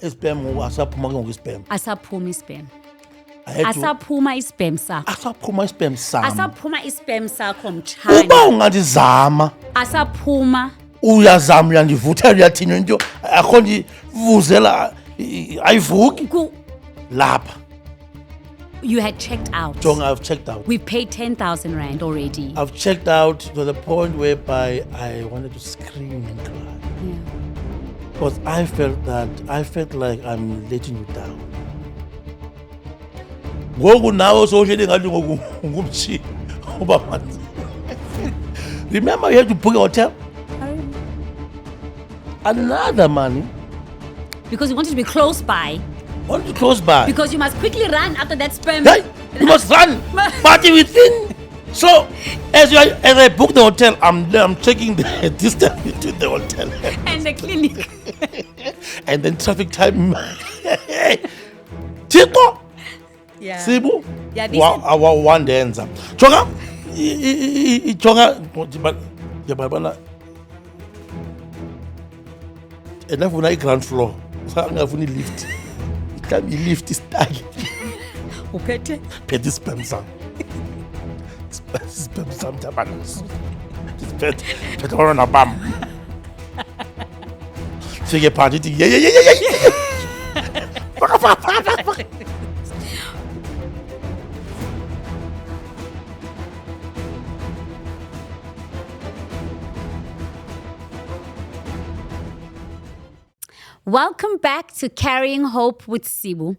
Isperm asaphuma ke ngoku Asaphuma isperm. I Asaphuma isperm sakho. asaphuma isperm sami. Asaphuma isperm sakho mtshana. Uba ungandizama Asaphuma. uyazama uyandivuthela uyathini into akho ndivuzela ayivuki lapha. You had checked out. Jonga, I've checked out. We paid 10,000 rand already. I've checked out to the point whereby I wanted to scream and cry. Yeah. Because I felt like I'm letting you down. Ngoku nawe sowuhleli ngathi ngoku ngumtshini uba manzi. Remember you had to book a hotel? Another money. Because you wanted to be close by. Wanted to close by. Because you must quickly run after that sperm. Hey, you must run. Party within. So, as I book the hotel, I'm checking the distance between the hotel And the clinic. and then traffic time. Tiko. Yeah. Sibu. Yeah, this one day ends up. Chonga. Chonga. Yabana. Enough when I ground floor. Angafuni lift. Can you lift this tag? Upete. Pet sperm sam. Sperm sam tabanas. Pet on a bum. Figure party. Yeah. Welcome back to Carrying Hope with Sibu.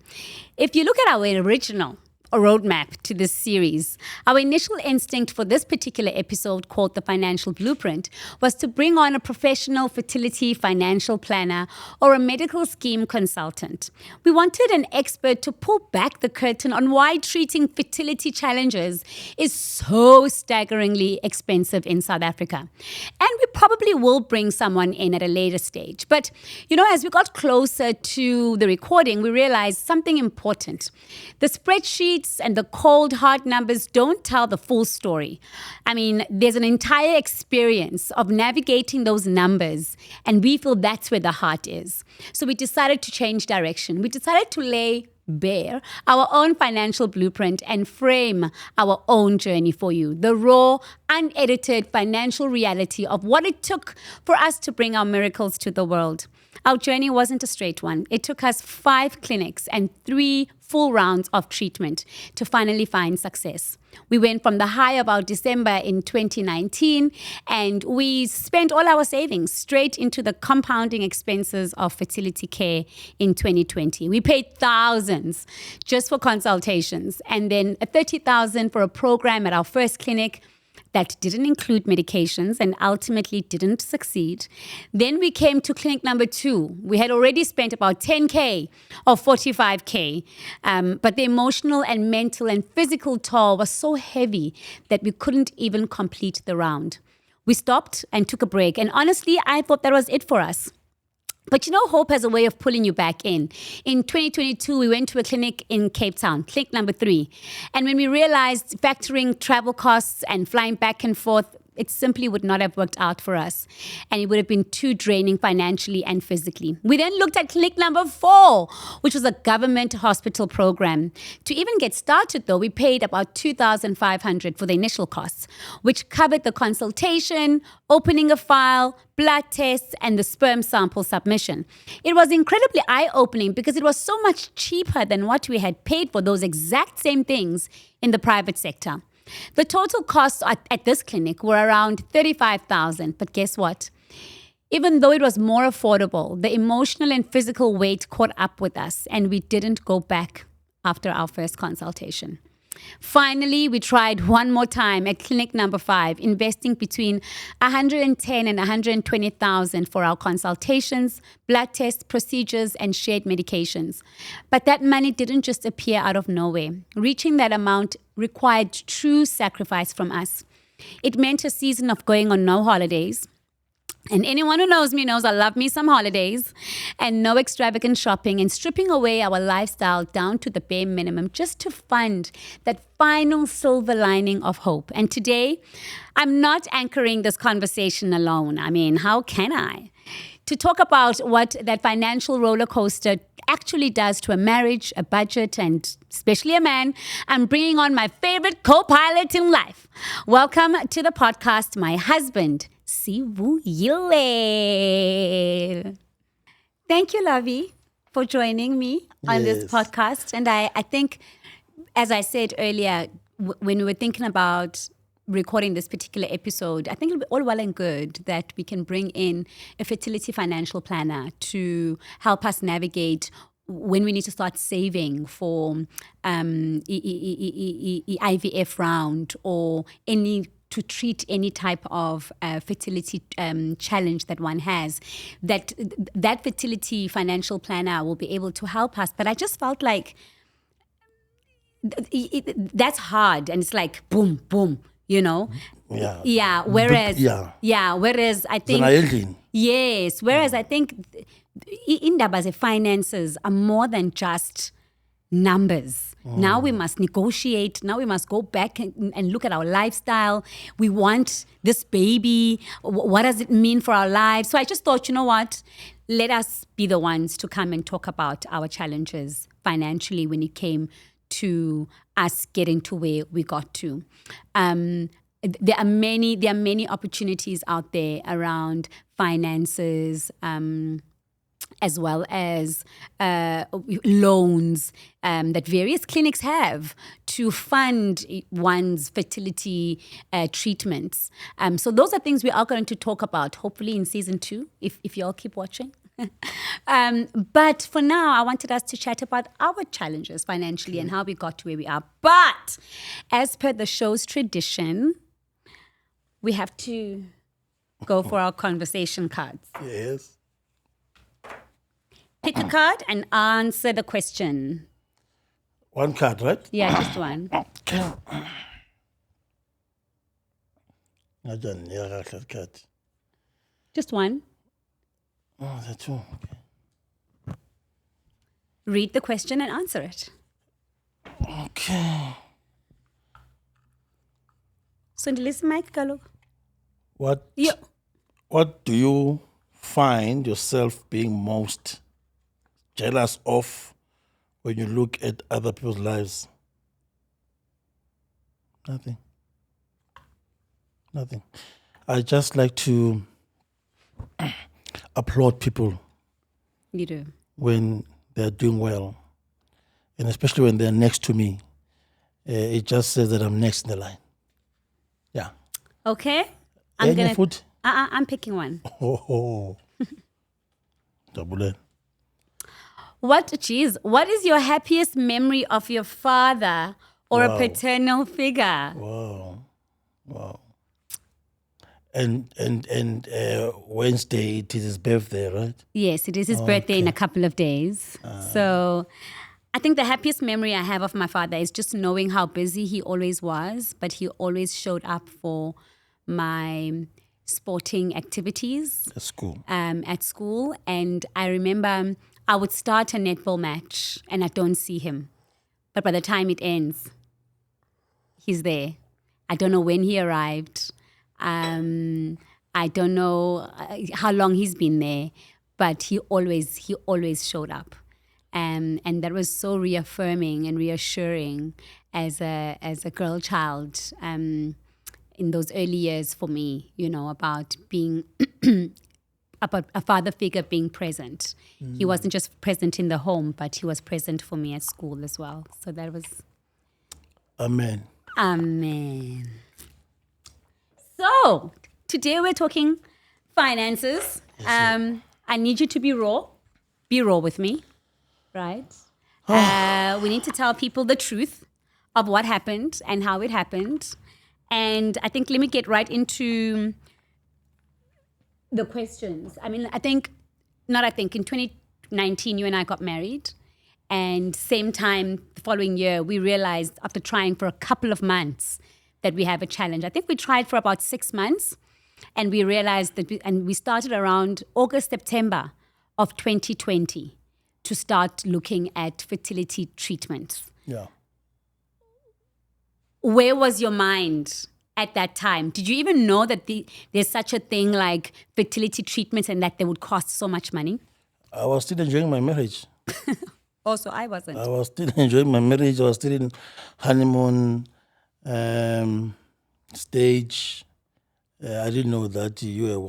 If you look at our original roadmap to this series, our initial instinct for this particular episode, called The Financial Blueprint, was to bring on a professional fertility financial planner or a medical scheme consultant. We wanted an expert to pull back the curtain on why treating fertility challenges is so staggeringly expensive in South Africa. And we probably will bring someone in at a later stage. But, as we got closer to the recording, we realized something important. The spreadsheets and the cold, hard numbers don't tell the full story. I mean, there's an entire experience of navigating those numbers, and we feel that's where the heart is. So we decided to change direction. We decided to lay bare our own financial blueprint and frame our own journey for you. The raw, unedited financial reality of what it took for us to bring our miracles to the world. Our journey wasn't a straight one. It took us 5 clinics and 3 full rounds of treatment to finally find success. We went from the high of our December in 2019, and we spent all our savings straight into the compounding expenses of fertility care in 2020. We paid thousands just for consultations, and then 30,000 for a program at our first clinic that didn't include medications and ultimately didn't succeed. Then we came to clinic number 2. We had already spent about 10K or 45K, but the emotional and mental and physical toll was so heavy that we couldn't even complete the round. We stopped and took a break, and honestly, I thought that was it for us. But hope has a way of pulling you back in. In 2022, we went to a clinic in Cape Town, clinic number 3. And when we realized factoring travel costs and flying back and forth, it simply would not have worked out for us. And it would have been too draining financially and physically. We then looked at clinic number 4, which was a government hospital program. To even get started, though, we paid about 2,500 for the initial costs, which covered the consultation, opening a file, blood tests, and the sperm sample submission. It was incredibly eye-opening because it was so much cheaper than what we had paid for those exact same things in the private sector. The total costs at this clinic were around 35,000, but guess what? Even though it was more affordable, the emotional and physical weight caught up with us, and we didn't go back after our first consultation. Finally, we tried one more time at clinic number 5, investing between 110 and 120,000 for our consultations, blood tests, procedures, and shared medications. But that money didn't just appear out of nowhere. Reaching that amount required true sacrifice from us. It meant a season of going on no holidays. And anyone who knows me knows I love me some holidays, and no extravagant shopping, and stripping away our lifestyle down to the bare minimum just to fund that final silver lining of hope. And today, I'm not anchoring this conversation alone. I mean, how can I? to talk about what that financial roller coaster actually does to a marriage, a budget, and especially a man, I'm bringing on my favorite co-pilot in life. Welcome to the podcast, my husband, Sivuyile. Thank you, Lovey, for joining me on this podcast. And I think, as I said earlier, when we were thinking about recording this particular episode, I think it'll be all well and good that we can bring in a fertility financial planner to help us navigate when we need to start saving for IVF round or to treat any type of fertility challenge that one has. That fertility financial planner will be able to help us. But I just felt like that's hard, and it's like boom, boom. Whereas I think yes. Whereas I think indaba finances are more than just numbers. Now we must negotiate. Now we must go back and look at our lifestyle. We want this baby. What does it mean for our lives? So I just thought, you know what? Let us be the ones to come and talk about our challenges financially when it came to us getting to where we got to. There are many opportunities out there around finances, as well as loans that various clinics have to fund one's fertility treatments. So those are things we are going to talk about, hopefully in season 2, if you all keep watching. But for now, I wanted us to chat about our challenges financially and how we got to where we are. But as per the show's tradition, we have to go for our conversation cards. Yes. Pick a card and answer the question. One card, right? Yeah, just one. Okay. Just one. Oh, that's two. Okay. Read the question and answer it. Okay. So, listen, Mike, Kalo. What do you find yourself being most jealous of when you look at other people's lives? Nothing. I just like to applaud people. You do. When they're doing well, and especially when they're next to me. It just says that I'm next in the line. Yeah. Okay. I'm picking one. Oh. Double. What is your happiest memory of your father or a paternal figure? Wow. And Wednesday, it is his birthday, right? Yes, it is his birthday in a couple of days. So I think the happiest memory I have of my father is just knowing how busy he always was, but he always showed up for my sporting activities. At school. And I remember I would start a netball match and I don't see him. But by the time it ends, he's there. I don't know when he arrived. I don't know how long he's been there, but he always showed up. And that was so reaffirming and reassuring as a girl child in those early years for me, about being about a father figure being present. He wasn't just present in the home, but he was present for me at school as well. So that was... Amen. So today we're talking finances. Yes, I need you to be raw. Be raw with me, right? We need to tell people the truth of what happened and how it happened. And I think let me get right into the questions. I mean, in 2019, you and I got married. And same time, the following year, we realized after trying for a couple of months that we have a challenge. I think we tried for about 6 months and we realized that we started around August, September of 2020 to start looking at fertility treatments. Yeah. Where was your mind at that time? Did you even know that there's such a thing like fertility treatments and that they would cost so much money? I was still enjoying my marriage. Also, I wasn't. I was still enjoying my marriage. I was still in honeymoon stage. I didn't know that you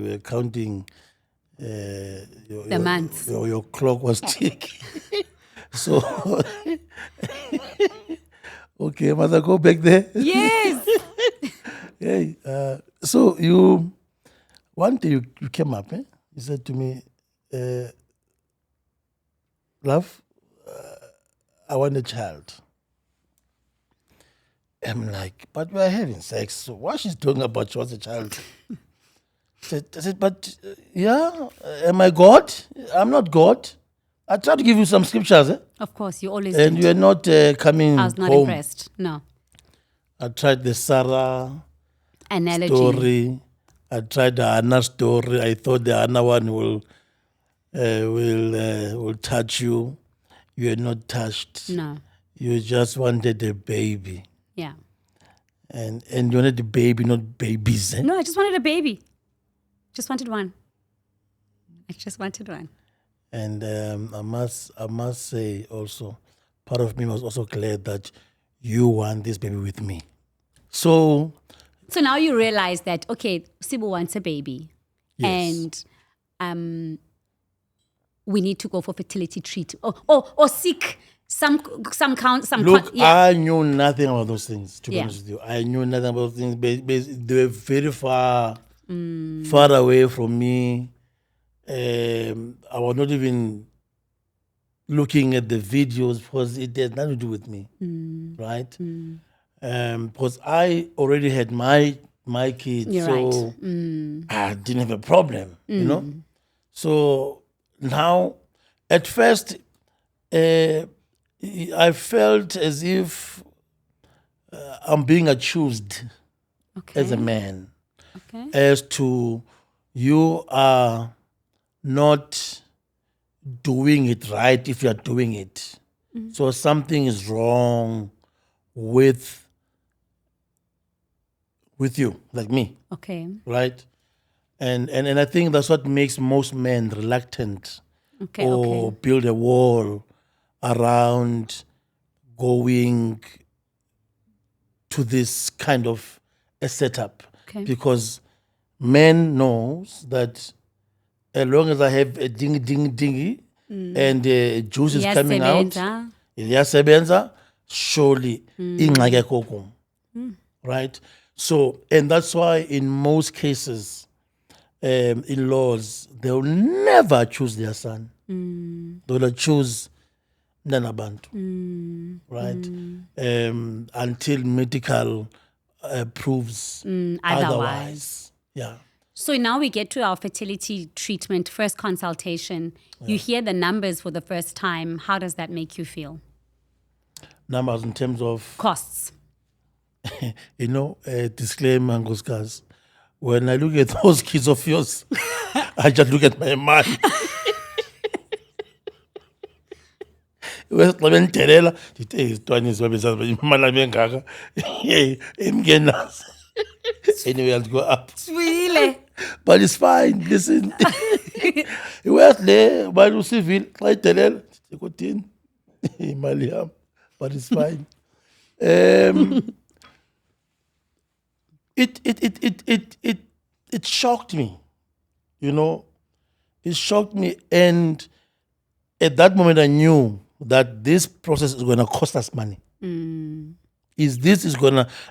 were counting. The months. Your clock was ticking. So, okay, mother, go back there. Yes. Hey, so you one day you came up, eh? You said to me, love, I want a child. I'm like, but we're having sex. So why she's talking about she wants a child? I said, but yeah, am I God? I'm not God. I tried to give you some scriptures, eh? Of course, you always And did. you're not coming I was not home. impressed. No. I tried the Sarah Analogy. story. I tried the Anna story. I thought the Anna one will touch you. You are not touched. No. You just wanted a baby. Yeah. And you wanted a baby, not babies. Eh? No, I just wanted a baby. Just wanted one. I just wanted one. And I must say also, part of me was also glad that you want this baby with me. So now you realize that, okay, Sibu wants a baby. yes. And we need to go for fertility treatment or seek some Look, yeah. I knew nothing about those things, to be Yeah. honest with you. I knew nothing about those things. They were very far away from me. I was not even looking at the videos because it had nothing to do with me, right? Because I already had my kids, You're so right. I didn't have a problem, you know. So now, at first, I felt as if I'm being accused Okay. as a man, Okay. as to you are not doing it right if you are doing it. So something is wrong with you, like me, Okay. right? And I think that's what makes most men reluctant Okay. or Okay. build a wall around going to this kind of a setup. Okay. Because men knows that as long as I have a dingy and juice is coming out, Iyasebenza. iyasebenza, surely ingxaki ekho kum. Right? So, and that's why in most cases, in-laws, they'll never choose their son. They'll choose Nanabantu. Right? Until medical proves otherwise. Yeah. So now we get to our fertility treatment, first consultation. You hear the numbers for the first time. How does that make you feel? Numbers in terms of, Costs. disclaimer, Ngosikazi. When I look at those kids of yours, I just look at my money. Xa bendidelela ndithi izintwana ezibabezazi imali ami engaka emngenazi. Anyway, I'll go up. Sivuyile. But it's fine. Listen. Iwes le mali uSivuyile xa idelela ndithi kuthini imali yam. But it's fine. It shocked me. It shocked me, and at that moment I knew that this process is going to cost us money. And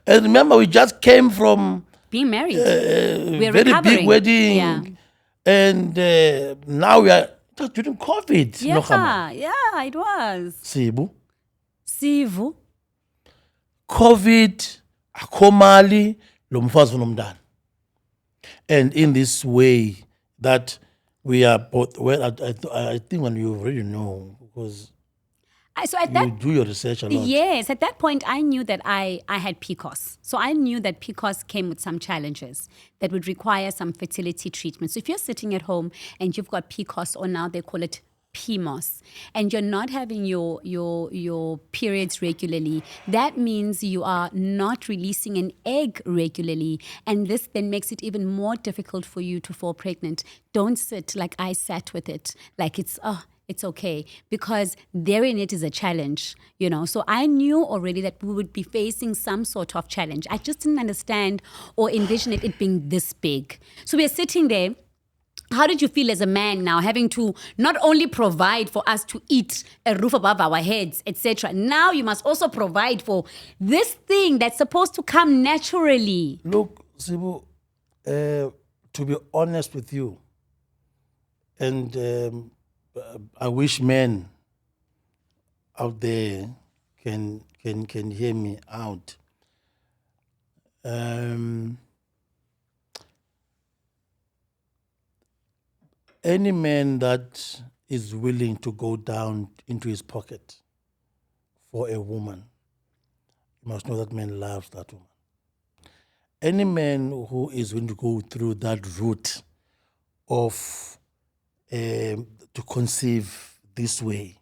remember, we just came from Being married. a We're very recovering. big wedding, Yeah. and now we are just during COVID. Yeah, it was. Sibu, Sivu. COVID, akho mali, lo mfazi unomntana. And in this way that we are both, well, I think when you already know, because So at you that do your research a lot. Yes, at that point, I knew that I had PCOS. So I knew that PCOS came with some challenges that would require some fertility treatment. So if you're sitting at home and you've got PCOS, or now they call it PMOS and you're not having your periods regularly, that means you are not releasing an egg regularly, and this then makes it even more difficult for you to fall pregnant. Don't sit like I sat with it, like it's okay, because therein it is a challenge, So I knew already that we would be facing some sort of challenge. I just didn't understand or envision it being this big. So we're sitting there. How did you feel as a man now, having to not only provide for us to eat, a roof above our heads, etc. Now you must also provide for this thing that's supposed to come naturally. Look, Sibu, to be honest with you, and I wish men out there can hear me out. Any man that is willing to go down into his pocket for a woman, you must know that man loves that woman. Any man who is going to go through that route of to conceive this way,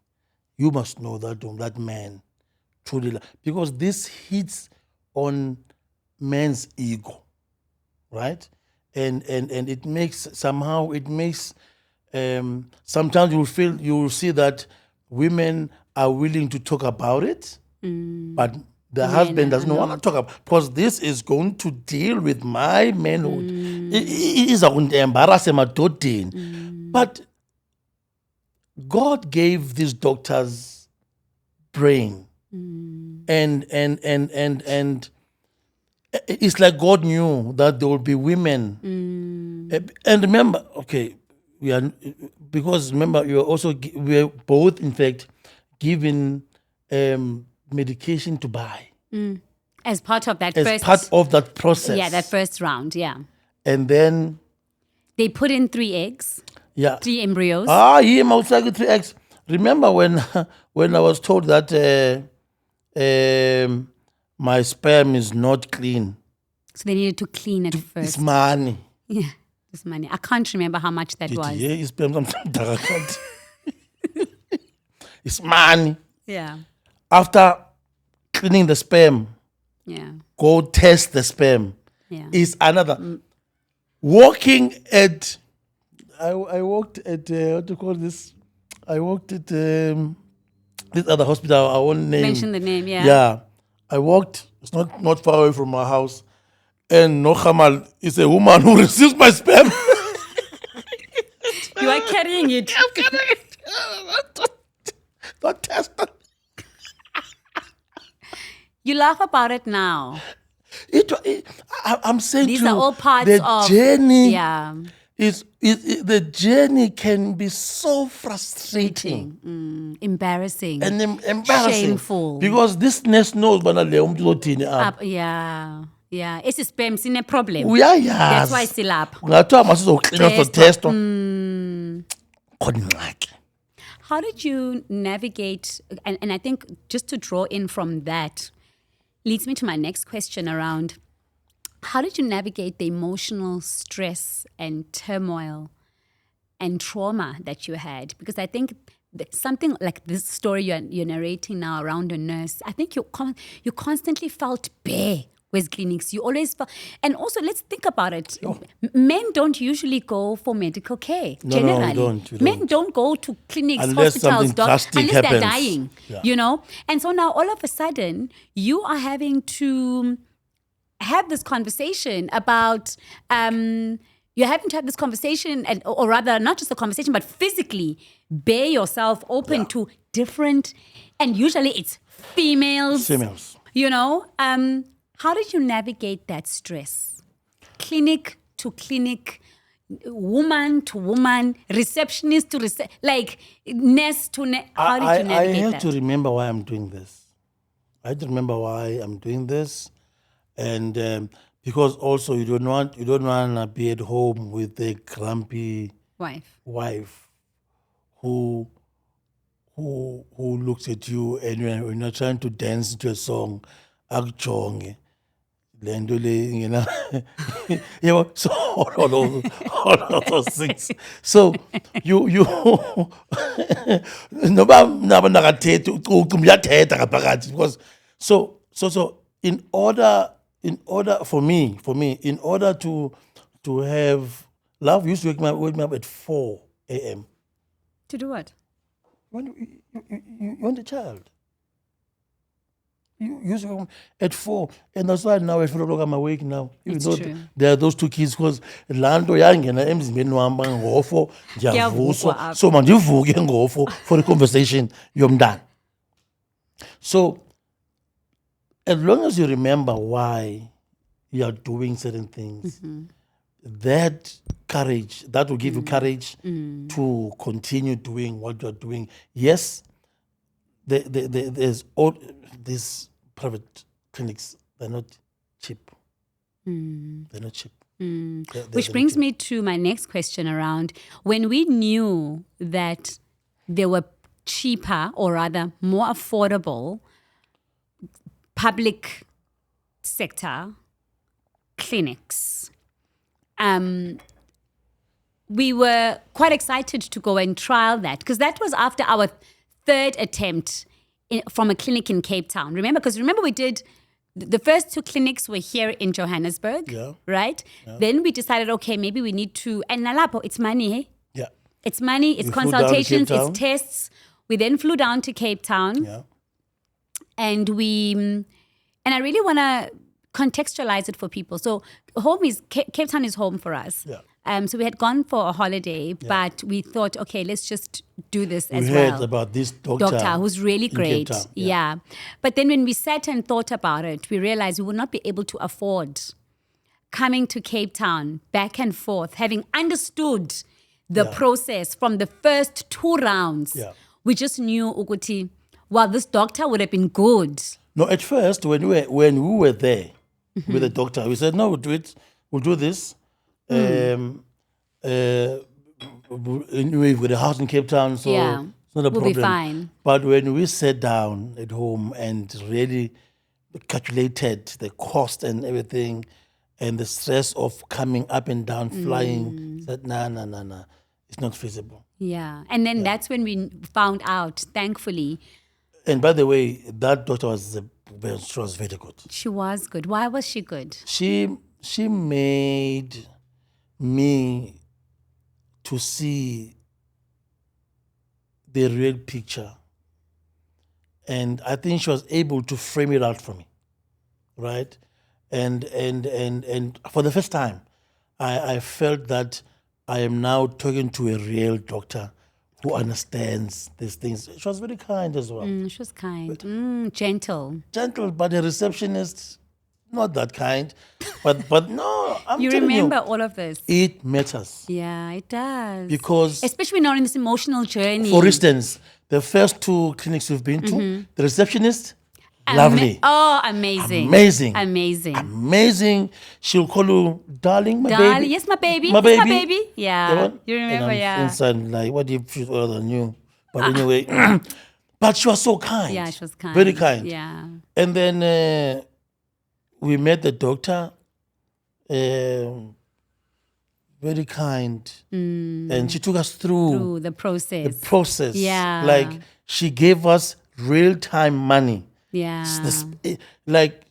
you must know that man truly because this hits on man's ego, right? And it makes sometimes you will see that women are willing to talk about it, but the husband doesn't want to talk about, because this is going to deal with my manhood. It is but God gave these doctors brain, and it's like God knew that there would be women. And remember, remember, we are both in fact given medication to buy. As part of that part of that process. Yeah, that first round, yeah. And then they put in 3 eggs. Yeah. 3 embryos. Yeah, most likely 3 eggs. Remember when I was told that my sperm is not clean. So they needed to clean it first. It's money. Yeah, it's money. I can't remember how much that was. Yeah, it's money. Yeah. After cleaning the sperm, go test the sperm. Yeah. Is another. Walking at, I worked at, what do you call this? I worked at this other hospital, I won't name. Mention the name, yeah. Yeah. I walked, it's not far away from my house, and Nochamal is a woman who receives my sperm. You are carrying it. I'm carrying it. Don't test it. You laugh about it now. I'm saying these are all parts the of journey. Yeah. The journey can be so frustrating, embarrassing, and embarrassing, shameful. Because this nurse knows when I lay yeah. It's a sperm, it's a problem. That's why it's still up. Test. How did you navigate? And I think just to draw in from that leads me to my next question around how did you navigate the emotional stress and turmoil and trauma that you had? Because I think something like this story you're narrating now around a nurse, I think you constantly felt bare with clinics. You always felt, and also let's think about it. Oh. Men don't usually go for medical care. Generally, no, men don't go to clinics, unless hospitals, unless happens. They're dying. Yeah. And so now all of a sudden you are having to have this conversation about. You're having to have this conversation, or rather, not just a conversation, but physically bare yourself open to different, and usually it's females. How did you navigate that stress? Clinic to clinic, woman to woman, receptionist to nurse to nurse. How did you navigate that? I have to remember why I'm doing this. And because also you don't want to be at home with a grumpy wife who looks at you and when you're trying to dance to a song, Lendo you know, you know, so all of those things. So you noba naba nakathethi ucucu uyathetha ngaphakathi because so in order for me in order to have love used to wake me up at 4 a.m. To do what? When you want a child. You used to come at 4, and that's why now at 4 o'clock I'm awake now. Even It's though true. there are those two kids, because laa nto yangena emzimbeni wam ngo-4 Kuyavukwa ndiyavuswa, apha. so mandivuke ngo-4 for the conversation yomntana. So as long as you remember why you are doing certain things, that courage, that will give you courage to continue doing what you're doing. Yes, there's all these private clinics, they're not cheap. They're not cheap. Which brings me to my next question around when we knew that there were cheaper or rather more affordable public sector clinics. We were quite excited to go and trial that because that was after our third attempt from a clinic in Cape Town. Remember we did the first two clinics were here in Johannesburg, right? Yeah. Then we decided, okay, maybe we need to, and nalapo, it's money, hey? Yeah. It's money, it's consultations, it's tests. We then flew down to Cape Town. Yeah. And I really want to contextualize it for people. So Cape Town is home for us. Yeah. So we had gone for a holiday, but we thought, okay, let's just do this as well. We heard about this doctor who's really great. Yeah. But then when we sat and thought about it, we realized we would not be able to afford coming to Cape Town back and forth, having understood the process from the first 2 rounds. Yeah. We just knew, Uguti, well, this doctor would have been good. No, at first, when we were there with the doctor, we said, no, we'll do it. We'll do this. Anyway, we've got a house in Cape Town, so it's not a problem. We'll be fine. But when we sat down at home and really calculated the cost and everything and the stress of coming up and down, flying, said, nah, it's not feasible. Yeah. And then that's when we found out, thankfully. And by the way, that doctor was very good. She was good. Why was she good? She made me to see the real picture. And I think she was able to frame it out for me. Right? And for the first time, I felt that I am now talking to a real doctor who understands these things. She was very kind as well. She was kind. Gentle. Gentle, but a receptionist, not that kind. But no, I'm you telling remember you, all of this. It matters. Yeah, it does. Because especially now in this emotional journey. For instance, the first 2 clinics we've been to, the receptionist, lovely. Amazing. Amazing. She'll call you darling, my baby. Yes, my baby. My yes, baby. my baby. Yeah. You remember, and I'm inside, like, what if she's older than you? But anyway, but she was so kind. Yeah, she was kind. Very kind. Yeah. And then we met the doctor, very kind. And she took us through the process. The process. Yeah. Like, she gave us real-time money. Yeah. Like,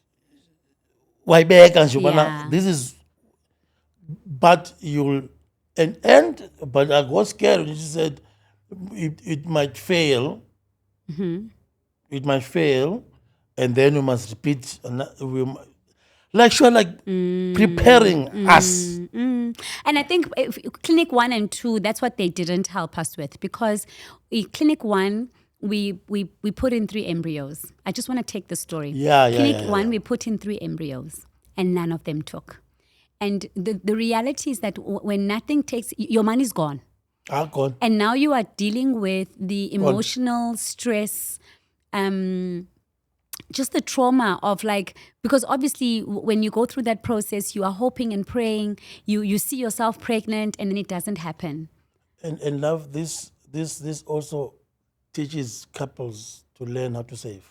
why back and Yeah. this is, but you'll, but I got scared when she said it might fail. It might fail, and then we must repeat. Like she was like preparing us. And I think clinic 1 and 2, that's what they didn't help us with, because in clinic 1, we put in 3 embryos. I just want to take the story. Clinic 1, we put in 3 embryos, and none of them took. And the reality is that when nothing takes, your money's gone. Gone. And now you are dealing with the emotional stress, just the trauma of, like, because obviously when you go through that process, you are hoping and praying, you see yourself pregnant, and then it doesn't happen. And love, this also teaches couples to learn how to save.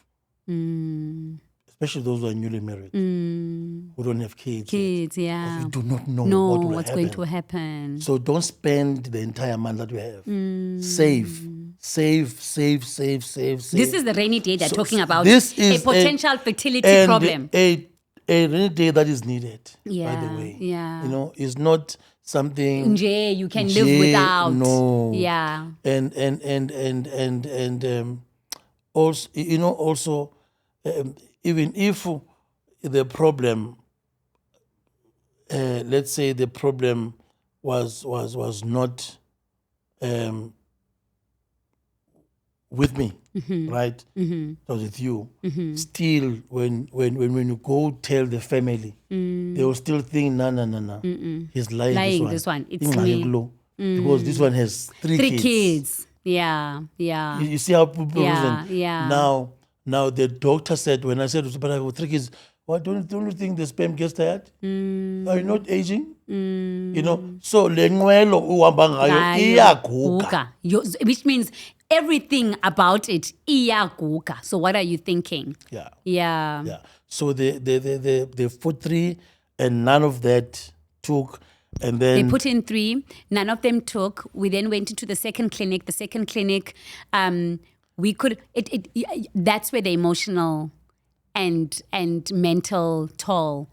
especially those who are newly married, who don't have kids. Kids, yeah. We do not know No, what will what's happen. going to happen. So don't spend the entire month that you have. Save. This is the rainy day they're talking about. This a is potential fertility problem. A rainy day that is needed, by Yeah, the way. yeah. You know, it's not something Nje, you can live without. No. Yeah. And also, you know, also, even if the problem, let's say the problem was not with me, right? It was with you. Still, when you go tell the family, they will still think, no. He's lying This one. It's Ingxaki me. kulo. Because this one has three kids. Yeah. You see how people reason? Yeah. Now the doctor said, when I said, but I have 3 kids, why don't you think the sperm gets tired? Are you not aging? You know, so le nqwelo uhamba ngayo iyaguga. Which means everything about it iyaguga. So what are you thinking? Yeah. So they put 3 and none of that took. And then they put in 3, none of them took. We then went into the second clinic. The second clinic, we could that's where the emotional and mental toll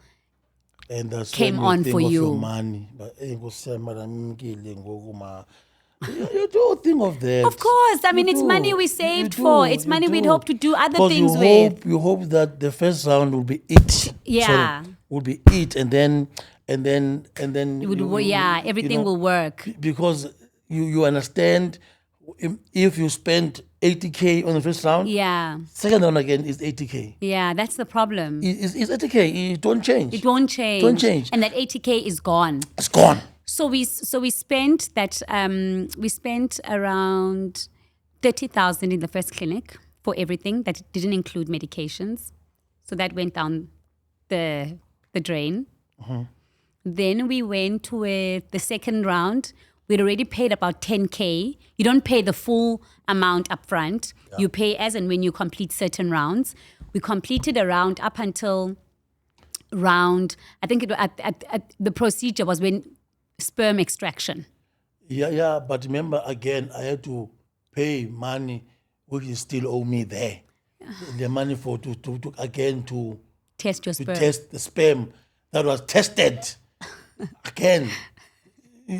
and that's came when on think for of you. Your money. But you do think of that. Of course. I mean, it's money we saved for. It's money we'd hope to do other things with. You hope that the first round will be it. Yeah. Sorry, will be it, and then everything will work. Because you understand, if you spend 80K on the first round, second round again is 80K. Yeah, that's the problem. It's 80K. It don't change. It won't change. Don't change. And that 80K is gone. It's gone. So we spent that we spent around 30,000 in the first clinic for everything. That didn't include medications. So that went down the drain. Then we went to the second round. We'd already paid about 10K. You don't pay the full amount up front. You pay as and when you complete certain rounds. We completed a round up until round, I think the procedure was when sperm extraction. Yeah, but remember, again, I had to pay money which is still owe me there. The money for to test your sperm. To test the sperm that was tested again.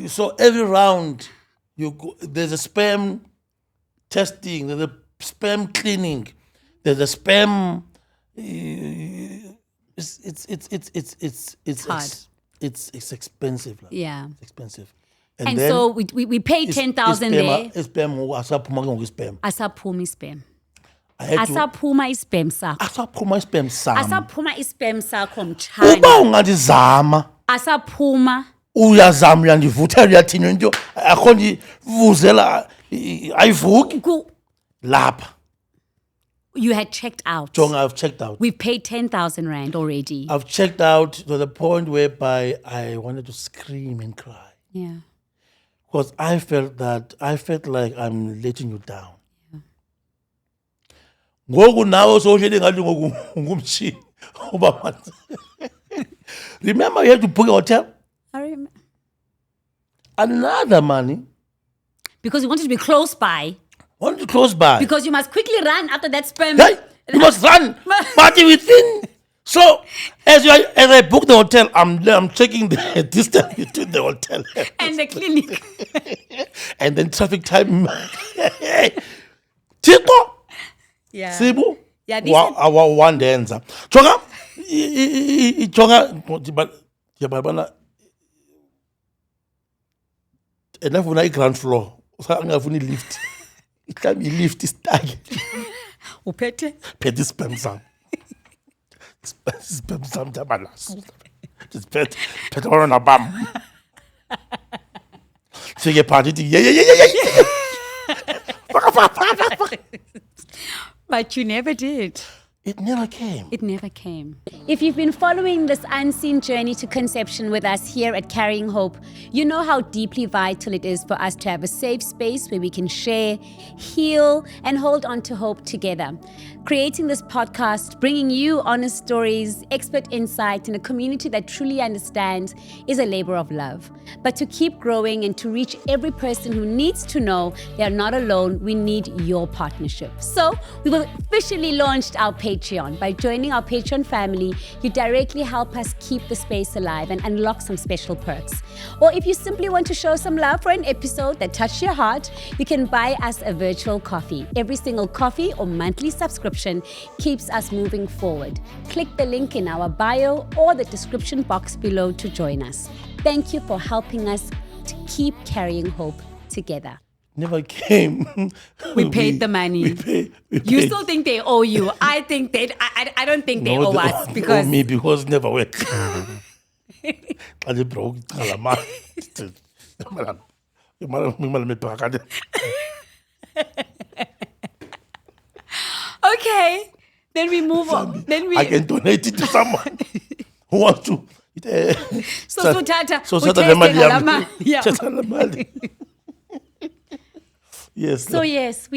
So every round there's a sperm testing, there's a sperm cleaning, there's a sperm. It's hard. It's expensive. Yeah, it's expensive. And so we paid 10,000 there. Sperm asaphuma sperm. Asaphuma sperm. Asaphuma sperm sakho. Asaphuma sperm sami. Asaphuma sperm sakho mtshana. Uba ungandizama. Asaphuma. Uyazama uyandivuthela uyathina into akho ndivuzela ayivuki lapha. You had checked out. Jonga, I've checked out. We paid 10,000 rand already. I've checked out to the point whereby I wanted to scream and cry. Yeah. Because I felt like I'm letting you down. Ngoku nawe sowuhleli ngathi ngumtshini uba manje. Remember you had to book a hotel? I remember. Another money. Because you wanted to be close by. Wanted to close by. Because you must quickly run after that sperm. Hey, you must run. But within. So as I book the hotel, I'm checking the distance between the hotel and the clinic. And then traffic time. Tiko. Yeah. Sibu. Yeah. One dancer. Chonga. Chonga. But yabana. Enough when I ground floor. Angafuni lift. Ikami lift is tag. Upete. Pete sperm sam. Sperm sam tabalas. Just pet on a bum. So you party. Yeah. But you never did. It never came. It never came. If you've been following this unseen journey to conception with us here at Carrying Hope, you know how deeply vital it is for us to have a safe space where we can share, heal, and hold on to hope together. Creating this podcast, bringing you honest stories, expert insight, and a community that truly understands is a labor of love. But to keep growing and to reach every person who needs to know they are not alone, we need your partnership. So we will officially launch our Patreon. By joining our Patreon family, you directly help us keep the space alive and unlock some special perks. Or if you simply want to show some love for an episode that touched your heart, you can buy us a virtual coffee. Every single coffee or monthly subscription keeps us moving forward. Click the link in our bio or the description box below to join us. Thank you for helping us to keep carrying hope together. Never came. We paid the money. You still think they owe you? I think they. I don't think they owe us because me because it never worked. I broke. Okay, then we move on. Then I can donate it to someone who wants to. So Tata. Yes. So yes,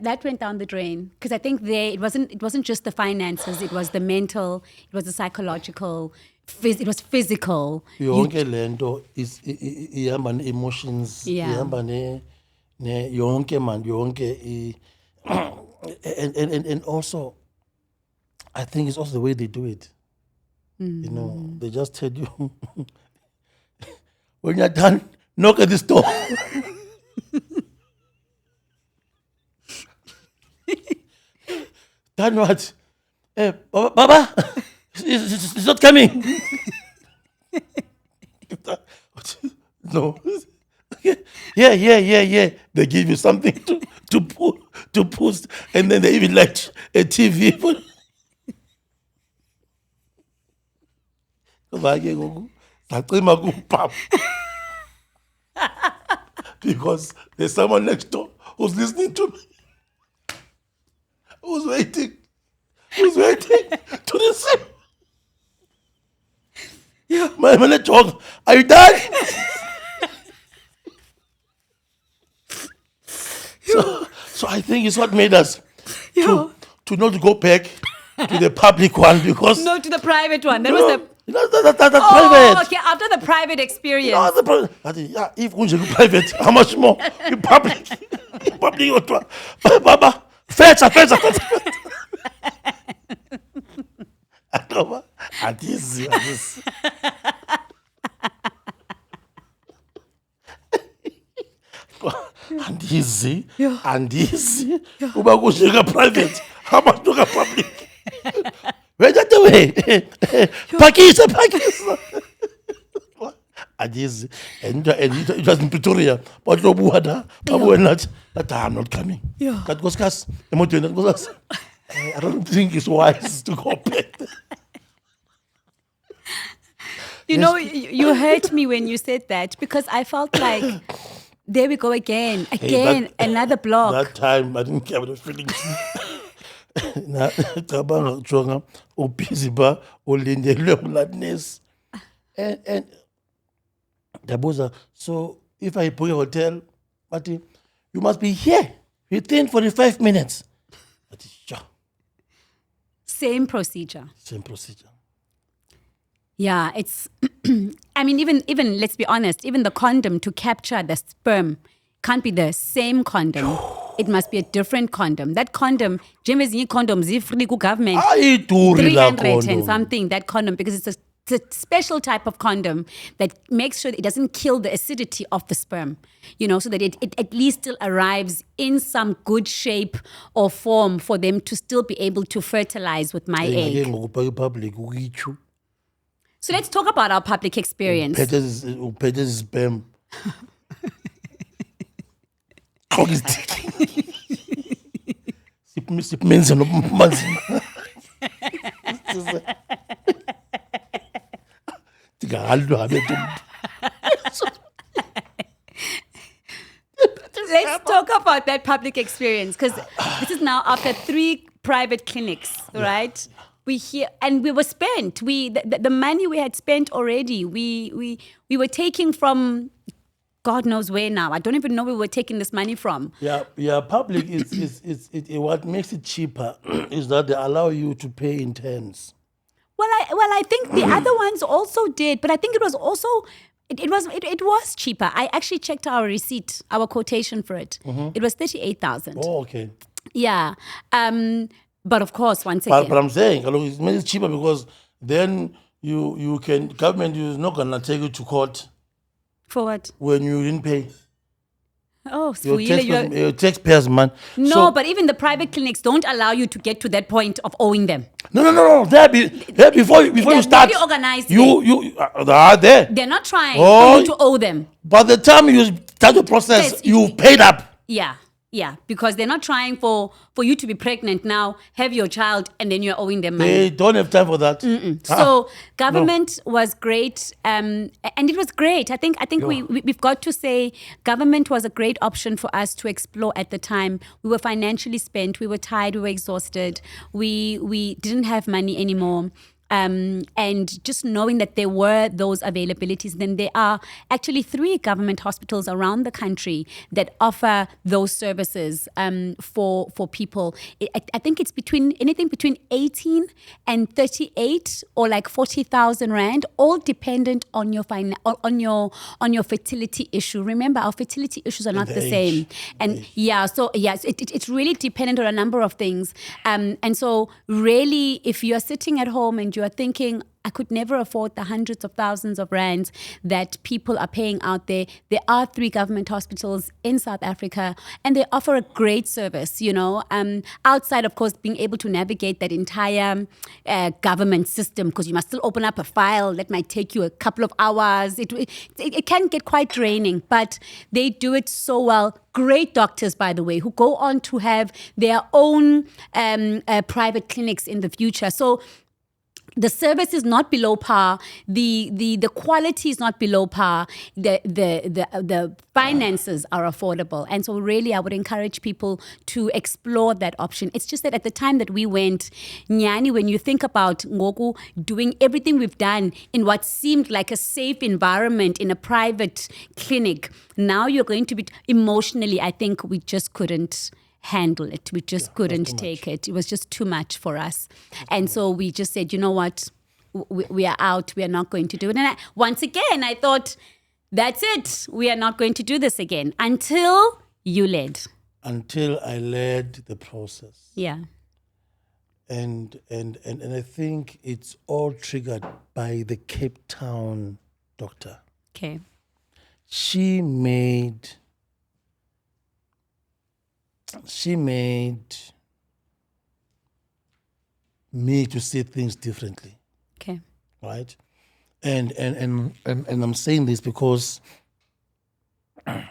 that went down the drain because I think it wasn't just the finances. It was the mental. It was the psychological. It was physical. Yonke lento is ihamba emotions. Ihamba ne yonke man yonke. And also, I think it's also the way they do it. You know, they just tell you when you're done, knock at this door. Done what? Baba, it's not coming. No. Yeah. They give you something to post, and then they even like a TV. Because there's someone next door who's listening to me, who's waiting to receive. My manager, are you done? So I think it's what made us to not go back to the public one because no, to the private one. That was the. That's Oh, private. okay. After the private experience. No, the private. If you private, how much more? In public. Baba, fetch. And easy. And easy. Uba kushika private. How much to go public? Where that way? Pakisa. And easy. And it was in Pretoria. But no buada. I'm not coming. That goes cast. I don't think it's wise to go back. You know, you hurt me when you said that because I felt like there we go again, another block. That time I didn't care about the feelings. And the boss, so if I book a hotel, Marty, you must be here within 45 minutes. Same procedure. Yeah, it's. I mean, even let's be honest. Even the condom to capture the sperm can't be the same condom. It must be a different condom. That condom, Jameson condoms, if free government, 300 and something. That condom because it's a special type of condom that makes sure that it doesn't kill the acidity of the sperm. You know, so that it at least still arrives in some good shape or form for them to still be able to fertilize with my egg. So let's talk about our public experience. Sperm. Let's talk about that public experience because this is now after 3 private clinics, right? We here and we were spent. The money we had spent already. We were taking from God knows where now. I don't even know where we're taking this money from. Yeah. Public what makes it cheaper is that they allow you to pay in turns. Well, I think the other ones also did, but I think it was also it was cheaper. I actually checked our receipt, our quotation for it. It was 38,000. Oh, okay. Yeah. But of course, once But again, I'm saying, it makes it cheaper because then government is not gonna take you to court for what? when you didn't pay. Oh, Sivuyile, Your taxpayers, man. No, but even the private clinics don't allow you to get to that point of owing them. No. Before you start, very organized you are there. They're not trying for you to owe them. By the time you start the process, Yes, you've paid up. Yeah, because they're not trying for you to be pregnant now, have your child, and then you're owing them money. They don't have time for that. So government was great, and it was great. I think we've got to say government was a great option for us to explore at the time. We were financially spent, we were tired, we were exhausted, we didn't have money anymore. And just knowing that there were those availabilities, then there are actually 3 government hospitals around the country that offer those services for people. I think it's anything between 18 and 38 or like 40,000 rand, all dependent on your on your fertility issue. Remember, our fertility issues are not the same, and it's really dependent on a number of things. And so really, if you're sitting at home and you're thinking, I could never afford the hundreds of thousands of rands that people are paying out there. There are 3 government hospitals in South Africa, and they offer a great service, outside, of course, being able to navigate that entire government system, because you must still open up a file that might take you a couple of hours. It can get quite draining, but they do it so well. Great doctors, by the way, who go on to have their own private clinics in the future. So the service is not below par. The quality is not below par. The finances are affordable, and so really, I would encourage people to explore that option. It's just that at the time that we went, Nyani, when you think about Ngoku doing everything we've done in what seemed like a safe environment in a private clinic, now you're going to be emotionally. I think we just couldn't handle it. We just couldn't take it. It was just too much for us. And so we just said, you know what? We are out. We are not going to do it. And once again, I thought, that's it. We are not going to do this again until you led. Until I led the process. Yeah. And I think it's all triggered by the Cape Town doctor. Okay. She made me to see things differently. Okay. Right? And I'm saying this because I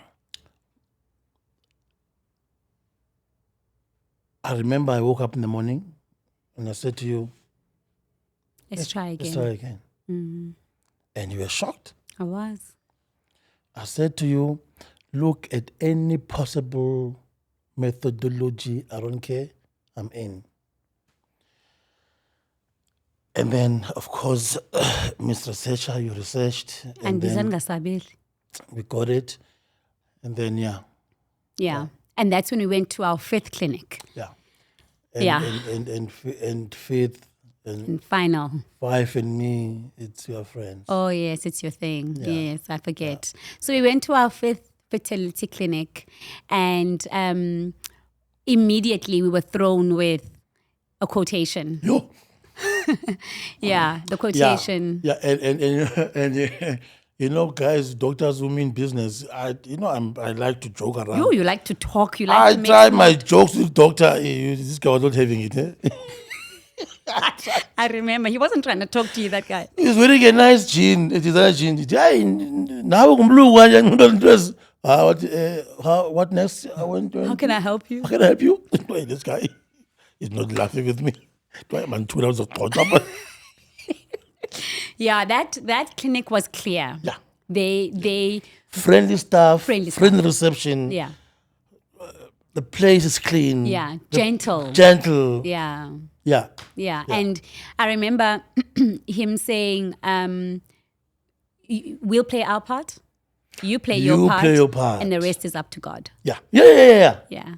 remember I woke up in the morning and I said to you, Let's try again. Let's try again. Mm-hmm. And you were shocked. I was. I said to you, look at any possible methodology, I don't care, I'm in. And then, of course, Mr. Researcher, you researched. And then we got it. And then, Yeah. And that's when we went to our 5th clinic. Yeah. And 5th. And final. 5 and me, it's your friends. Oh, yes, it's your thing. Yeah. Yes, I forget. Yeah. So we went to our 5th fertility clinic, and immediately we were thrown with a quotation. Yo. The quotation. Yeah, and guys, doctors who mean business, I like to joke around. You like to talk. You I like to make try my jokes with doctor. This guy was not having it. I remember he wasn't trying to talk to you, that guy. He's wearing a nice jean, a designer jean. What next? How can I help you? How can I help you? This guy is not laughing with me. Yeah, that clinic was clear. Yeah. They friendly staff, friendly reception. Yeah. The place is clean. Yeah, gentle. Yeah. Yeah. And I remember him saying, we'll play our part. You play You your part. play your part. And the rest is up to God. Yeah. Yeah. Yeah.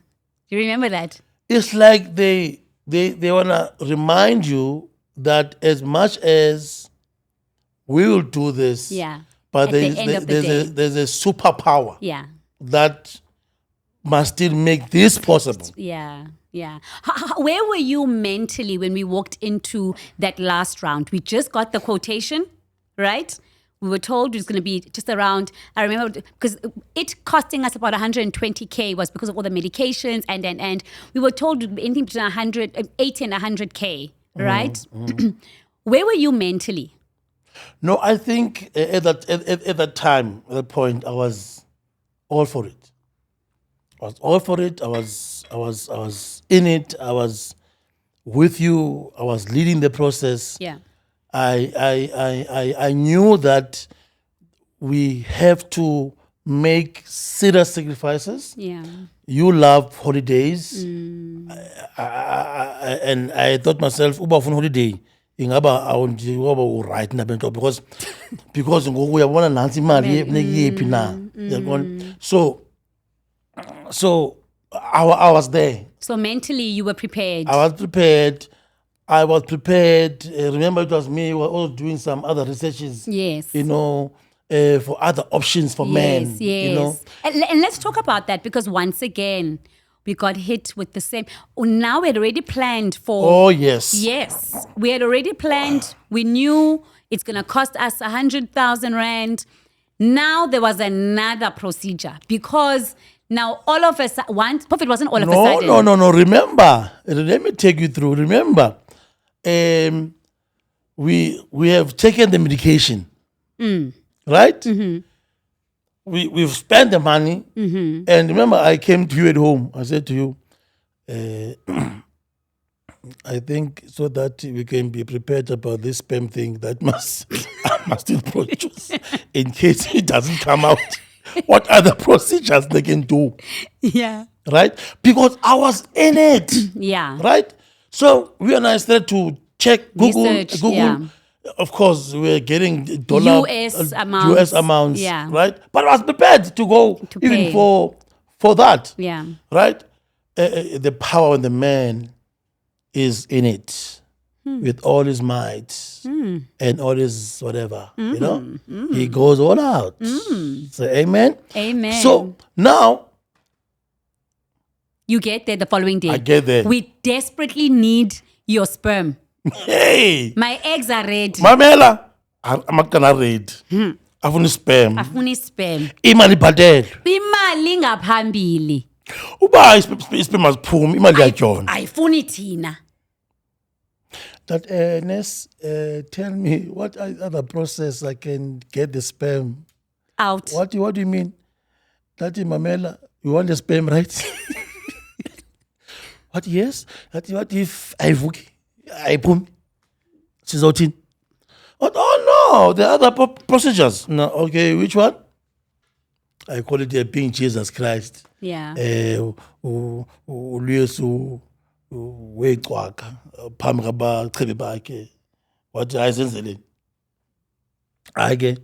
Do you remember that? It's like they want to remind you that as much as we will do this, Yeah. but At the end of the day. there's a superpower Yeah. that must still make this possible. Yeah. Yeah. Where were you mentally when we walked into that last round? We just got the quotation, right? We were told it was going to be just around, I remember, because it costing us about 120K was because of all the medications, and we were told anything between 80 and 100K, right? Where were you mentally? No, I think at that time, at that point, I was all for it. I was all for it. I was in it. I was with you. I was leading the process. Yeah. I knew that we have to make serious sacrifices. Yeah. You love holidays, and I thought myself, uba ufuna holiday, ingaba right na bento because ngoku uyabona nansi imali yephi na. So I was there. So mentally you were prepared. I was prepared. Remember, it was me. We were all doing some other researches. Yes. For other options for men. Yes. And let's talk about that, because once again, we got hit with the same. Now we had already planned for. Oh, yes. Yes. We had already planned. We knew it's going to cost us 100,000 Rand. Now there was another procedure, because now all of us, it wasn't all of a sudden. No. Remember, let me take you through. Remember, we have taken the medication, right? Mm-hmm. We've spent the money, and remember, I came to you at home. I said to you, I think so that we can be prepared about this sperm thing that I must still produce in case it doesn't come out. What other procedures they can do? Yeah. Right? Because I was in it. Yeah. Right? So we and I started to check Google. Research, yeah. Of course, we're getting dollar US amounts. Yeah. Right? But I was prepared to go to even pay. for that. Yeah. Right? The power of the man is in it with all his might and all his whatever. He goes all out. So amen. Amen. So now you get there the following day. I get there. We desperately need your sperm. Hey, My eggs are ready. Mamela, I'm not gonna read. Afuna spam. Afuna isperm. Imali bhadele. Imali ngaphambili. Uba ispam masiphuma imali yajona. Ayifuni thina. That Ness, tell me what other process I can get the sperm Out. What do you mean? That Mamela, you want the sperm, right? What? Yes. What if I boom? She's out in. Oh no, the other procedures. No, okay, which one? I call it being Jesus Christ. Yeah. Ulyesu wecwaka phambi kwabachibi bakhe wathi ayisenzeleni ake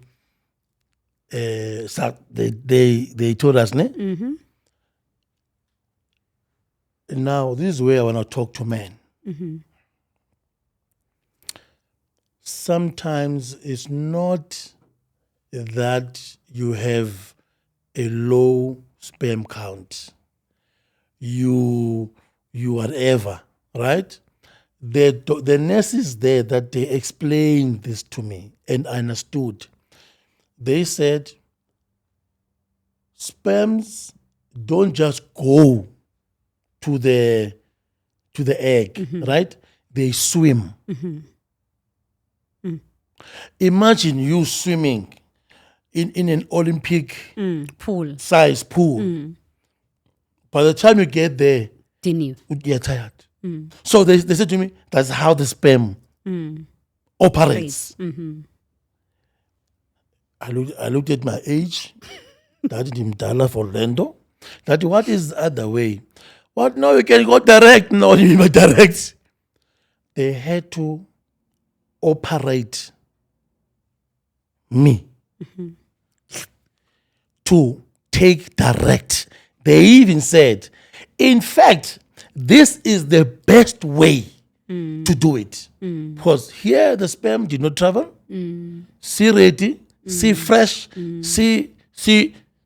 they told us ne. Mm-hmm. Now this is where I want to talk to men. Mm-hmm. Sometimes it's not that you have a low sperm count. You whatever, right? The nurses there that they explained this to me and I understood. They said sperms don't just go to the egg, right? They swim. Imagine you swimming in an Olympic pool. size pool. By the time you get there, you get tired. So they said to me, that's how the sperm operates. I looked at my age. That is Mdala for Lendo. That what is the other way? What? No, you can go direct. No, you mean direct. They had to operate me. to take direct. They even said, in fact, this is the best way to do it. Because here the sperm did not travel. See ready, see fresh, see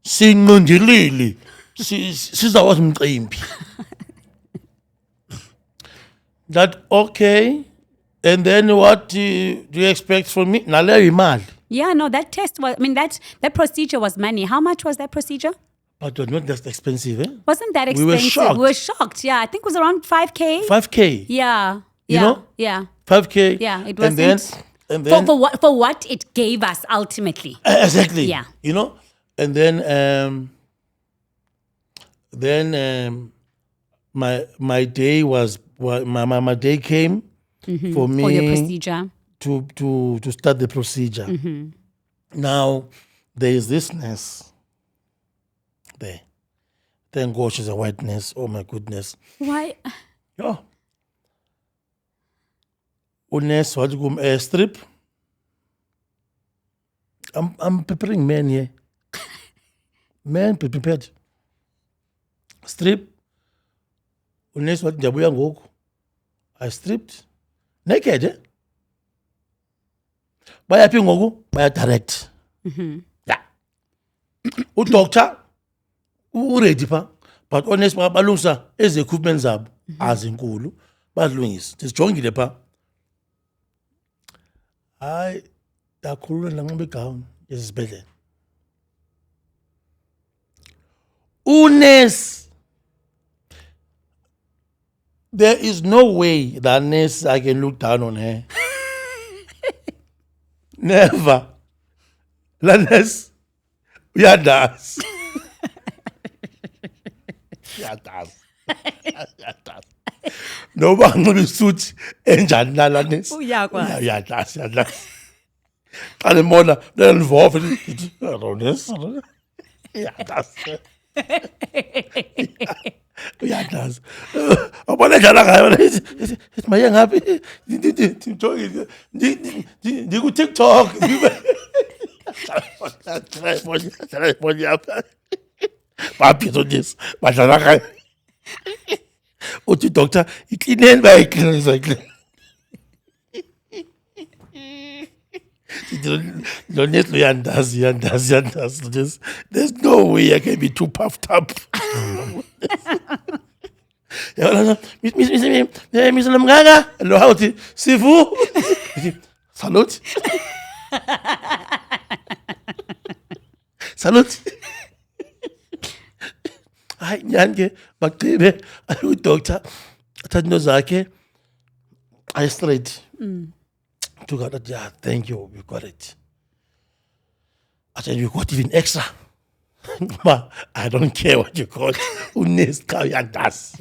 ngqondilili, sizawuthi mcimbi. That okay, and then what do you expect from me? Naleyo imali. Yeah, no, that test was, that procedure was money. How much was that procedure? But it was not that expensive, eh? Wasn't that expensive? We were shocked. Yeah, I think it was around 5K. 5K. Yeah. You know? Yeah. 5K. Yeah, it wasn't. And then for what it gave us ultimately. Exactly. Yeah. You know? And then my day was my day came for me For your procedure. to start the procedure. Now there is this nurse there. Thank God she's a white nurse. Oh my goodness. Why? Oh. Nurse, what you strip? I'm preparing men here. Men be prepared. Strip. Nurse, what jabuya ngoku? I stripped. Naked, eh? Bayaphi ngoku? Baya direct. Yeah. Udoctor ready pha, but honest balungisa ezi equipment zabo azinkulu balungisa. Sijongile pha. Hayi dakhulula langoba igown yesibhedlela. Nurse, there is no way that nurse I can look down on her. Never. La nurse uyadas. Uyadas. Noba ngibe isuthi enjani la nurse. Uyakwazi. Uyadas. Xa nimona lelivovo lithi nurse. Uyadas. Uyadas. Abona njalo ngayo lithi maye ngaphi? Ndiku TikTok. Baphizo this badlala ngayo. Uthi doctor iklineni bayiklinisa iklineni. There's no way I can be too puffed up. Miss Namgaga, hello, how to Sibu? Salute. Salute. Hayi nyange bagqibe ayi doctor athatha into zakhe I straight. To God, yeah, thank you, we got it. I said, you got even extra. Ma, I don't care what you got. Yandas.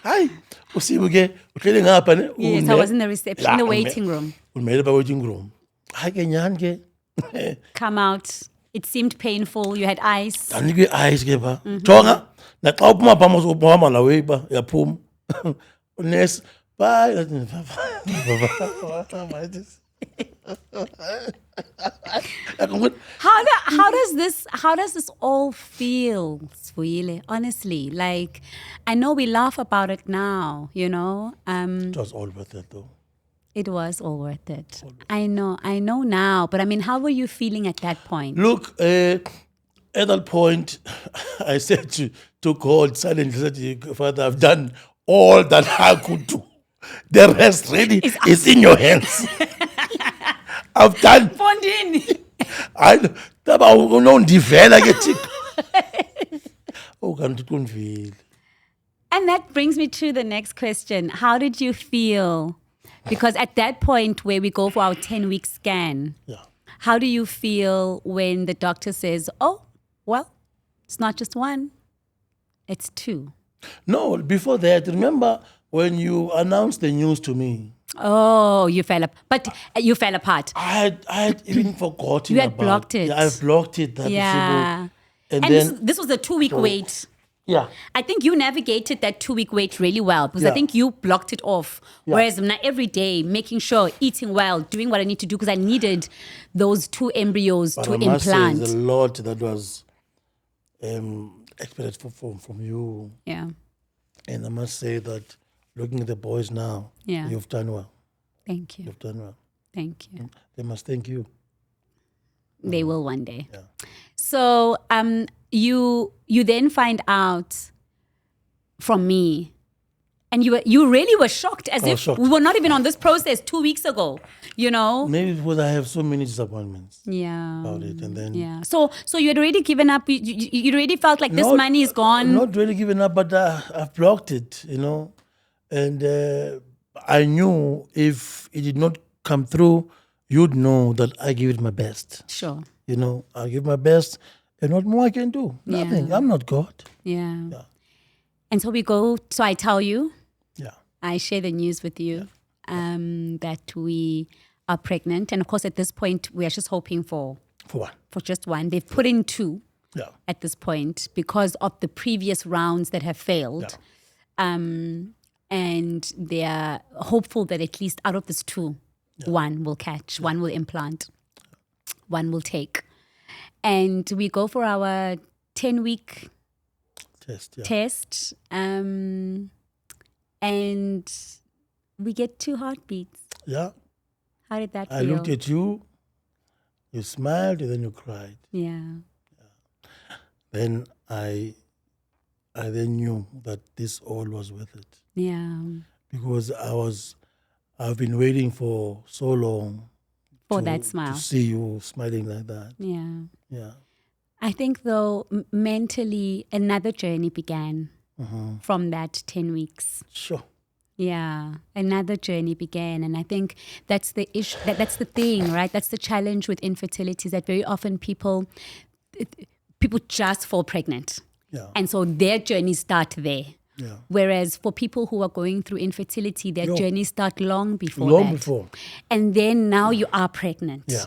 Hi, Usibuge, uhleli ngapha ne. Yes, I was in the reception, in the waiting room. Umele ba waiting room. Hayi ke nyange. Come out. It seemed painful. You had ice. Danike ice ke ba. Jonga, na xa uphuma pha mos uphuma la way ba yaphuma. Unesi bye. How does this all feel, Sivuyile? Honestly, like I know we laugh about it now, you know. It was all worth it though. It was all worth it. I know now, but I mean, how were you feeling at that point? Look, at that point, I said to God silently, Father, I've done all that I could do. The rest really is in your hands. I've done. Fondini. I don't develop it. Oh, can't feel. And that brings me to the next question. How did you feel? Because at that point where we go for our 10-week scan, how do you feel when the doctor says, oh, well, it's not just one, it's two? No, before that, remember when you announced the news to me. Oh, you fell apart. But you fell apart. I had even forgotten You had about blocked it. Yeah, I've blocked it. Yeah. And And then this was a 2-week wait. Yeah. I think you navigated that 2-week wait really well because I Yeah. think you blocked it off. Yeah. Whereas I'm not every day making sure, eating well, doing what I need to do because I needed those 2 embryos But to I must say, implant. there's a lot that was expected from you. Yeah. And I must say that looking at the boys now, Yeah. you've done well. Thank you. You've done well. Thank you. They must thank you. They will one day. Yeah. So you then find out from me, and you really were shocked, as was if shocked. we were not even on this process 2 weeks ago. You know? Maybe because I have so many disappointments Yeah. about it. And then Yeah. So you had already given up. You already felt like this money is gone. Not really giving up, but I've blocked it, And I knew if it did not come through, you'd know that I give it my best. Sure. I give my best, and what more I can do? Nothing. Yeah. I'm not God. Yeah. Yeah. And so we go. So I tell you, Yeah. I share the news with you that we are pregnant, and of course, at this point, we are just hoping for For what? just one. They've put in 2 Yeah. at this point because of the previous rounds that have failed. And they are hopeful that at least out of this 2, one will catch, one will implant, one will take. And we go for our 10-week Test. Yeah. test, and we get 2 heartbeats. Yeah. How did that feel? I looked at you, you smiled, and then you cried. Yeah. Then I then knew that this all was worth it. Yeah. Because I've been waiting for so long For that smile. to see you smiling like that. Yeah. Yeah. I think, though, mentally, another journey began from that 10 weeks. Sure. Yeah, another journey began, and I think that's the issue. That's the thing, right? That's the challenge with infertility, is that very often people just fall pregnant, Yeah. and so their journeys start there. Yeah. Whereas for people who are going through infertility, their journeys start long before Long that. before. And then now you are pregnant. Yeah.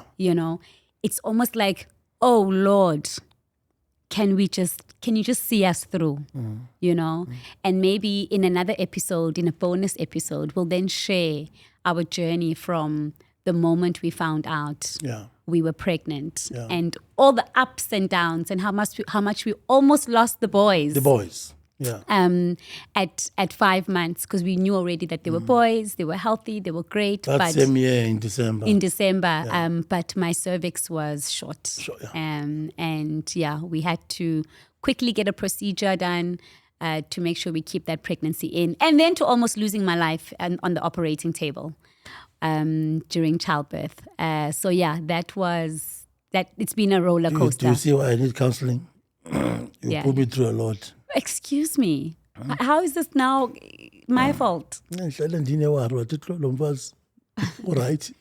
It's almost like, oh Lord, can you just see us through? And maybe in another episode, in a bonus episode, we'll then share our journey from the moment we found out we were pregnant and all the ups and downs and how much we almost lost the boys. The boys. Yeah. At 5 months, because we knew already that they were boys, they were healthy, they were great. That but same year in December. But my cervix was short. Sure, And we had to quickly get a procedure done to make sure we keep that pregnancy in, and then to almost losing my life on the operating table during childbirth. It's been a roller coaster. Do you see why I need counseling? You put me through a lot. Excuse me. How is this now my fault? Right.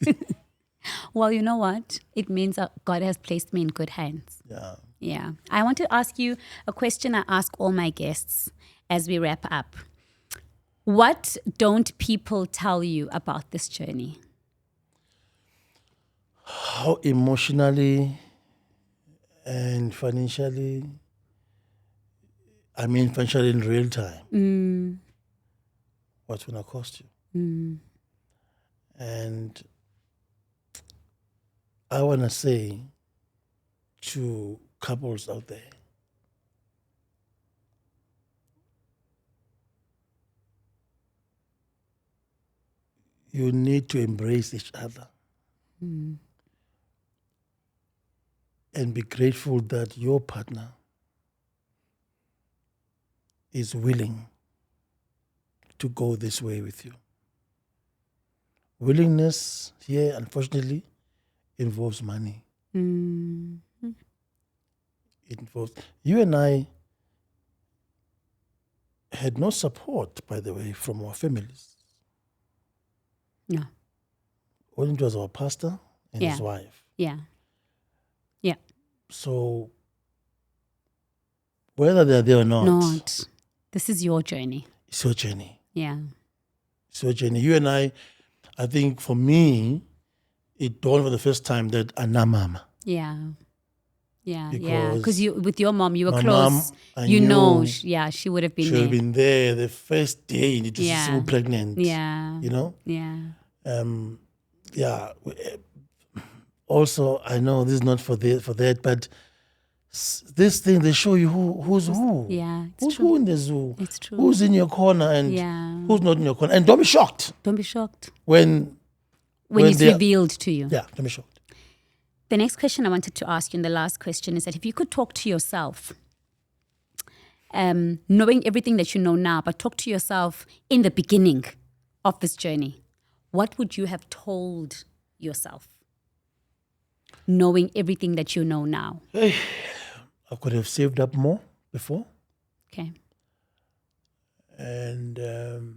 Well, you know what? It means that God has placed me in good hands. Yeah. Yeah. I want to ask you a question I ask all my guests as we wrap up. What don't people tell you about this journey? How emotionally and financially, financially in real time, what's going to cost you. And I want to say to couples out there, you need to embrace each other and be grateful that your partner is willing to go this way with you. Willingness here, unfortunately, involves money. It involves... You and I had no support, by the way, from our families. No. Only it was our pastor and his wife. Yeah. Yeah. So, whether they're there or not, this is your journey. It's your journey. Yeah. It's your journey. You and I think for me, it dawned for the first time that I'm not mama. Yeah. Yeah, Because because you with your mom, you were my close. mom, I You know, knew she would have been she would there. have been there the first day it was Yeah. so pregnant. Yeah. You know? Yeah. Yeah. Also, I know this is not for that, but this thing, they show you who's who. Yeah, it's Who's true. who in the zoo. It's true. Who's in your corner and Yeah. who's not in your corner. And don't be shocked Don't be shocked when when it's they- revealed to you. Yeah, don't be shocked. The next question I wanted to ask you, and the last question, is that if you could talk to yourself, knowing everything that you know now, but talk to yourself in the beginning of this journey, what would you have told yourself? Knowing everything that you know now. I could have saved up more before. Okay. And do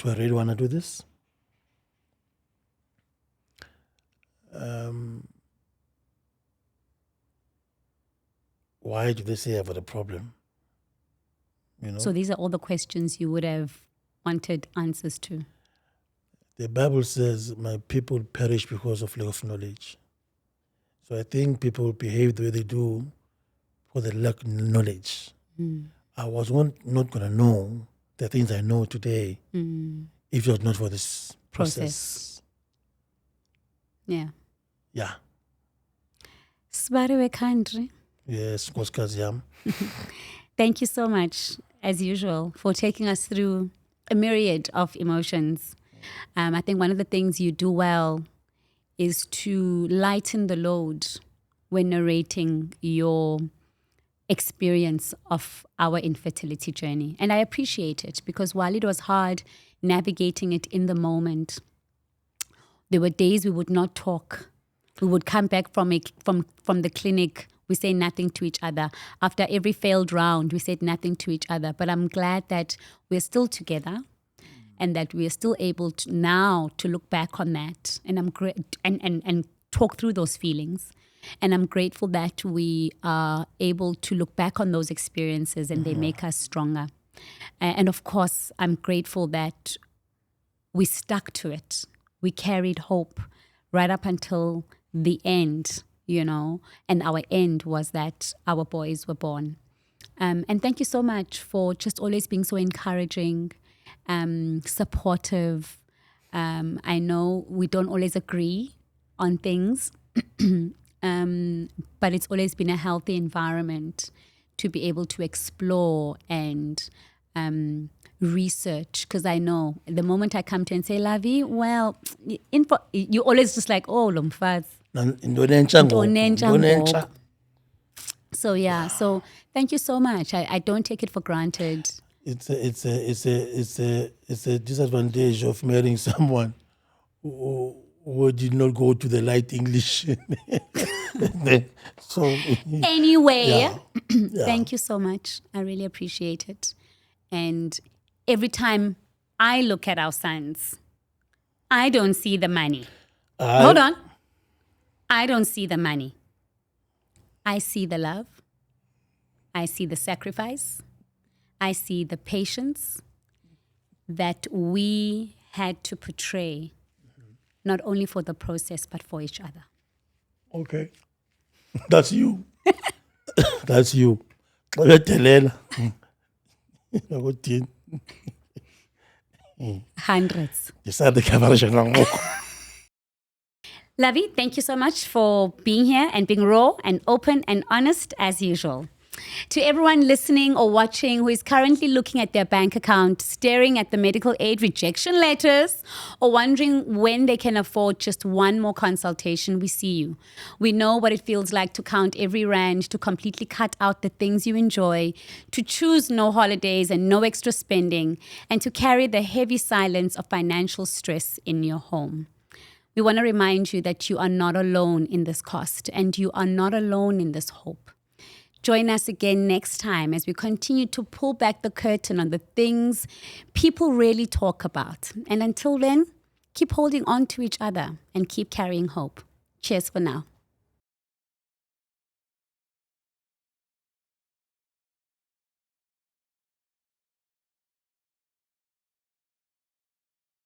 I really want to do this? Why do they say I've got a problem? You know, So these are all the questions you would have wanted answers to. the Bible says, "My people perish because of lack of knowledge." So I think people behave the way they do for the lack of knowledge. I was not going to know the things I know today if it was not for this process. Yeah. Yeah. Sibariwe country. Yes, Nkosikazi yam. Thank you so much, as usual, for taking us through a myriad of emotions. I think one of the things you do well is to lighten the load when narrating your experience of our infertility journey. And I appreciate it because while it was hard navigating it in the moment, there were days we would not talk. We would come back from the clinic. We say nothing to each other. After every failed round, we said nothing to each other. But I'm glad that we're still together and that we are still able to now to look back on that and talk through those feelings. And I'm grateful that we are able to look back on those experiences and they make us stronger. And of course, I'm grateful that we stuck to it. We carried hope right up until the end, you know, and our end was that our boys were born. And thank you so much for just always being so encouraging, supportive. I know we don't always agree on things, but it's always been a healthy environment to be able to explore and research. Because I know the moment I come to and say, Lavi, well, you always just like, oh, Lomfaz. So yeah, so thank you so much. I don't take it for granted. It's a disadvantage of marrying someone who did not go to the light English. So anyway, thank you so much. I really appreciate it. And every time I look at our sons, I don't see the money. Hold on. I don't see the money. I see the love. I see the sacrifice. I see the patience that we had to portray, not only for the process, but for each other. Okay. That's you. That's you. Hundreds. The Lavi, thank you so much for being here and being raw and open and honest as usual. To everyone listening or watching who is currently looking at their bank account, staring at the medical aid rejection letters, or wondering when they can afford just one more consultation, we see you. We know what it feels like to count every rand, to completely cut out the things you enjoy, to choose no holidays and no extra spending, and to carry the heavy silence of financial stress in your home. We want to remind you that you are not alone in this cost and you are not alone in this hope. Join us again next time as we continue to pull back the curtain on the things people really talk about. And until then, keep holding on to each other and keep carrying hope. Cheers for now.